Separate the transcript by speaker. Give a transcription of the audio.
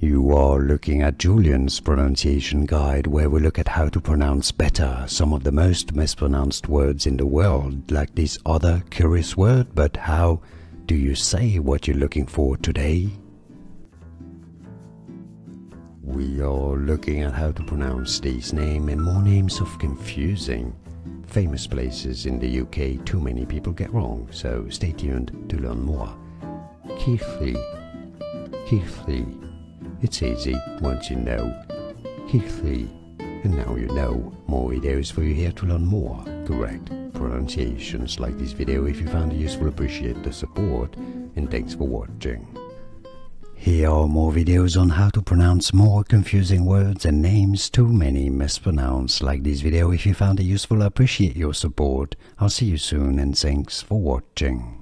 Speaker 1: You are looking at Julian's pronunciation guide, where we look at how to pronounce better some of the most mispronounced words in the world, like this other curious word. But how do you say what you're looking for today? We are looking at how to pronounce these names and more names of confusing famous places in the UK too many people get wrong, so stay tuned to learn more. Keighley, Keighley. It's easy once you know. Keighley. And now you know. More videos for you here to learn more correct pronunciations like this video. If you found it useful, appreciate the support, and thanks for watching. Here are more videos on how to pronounce more confusing words and names too many mispronounced like this video. If you found it useful, I appreciate your support. I'll see you soon, and thanks for watching.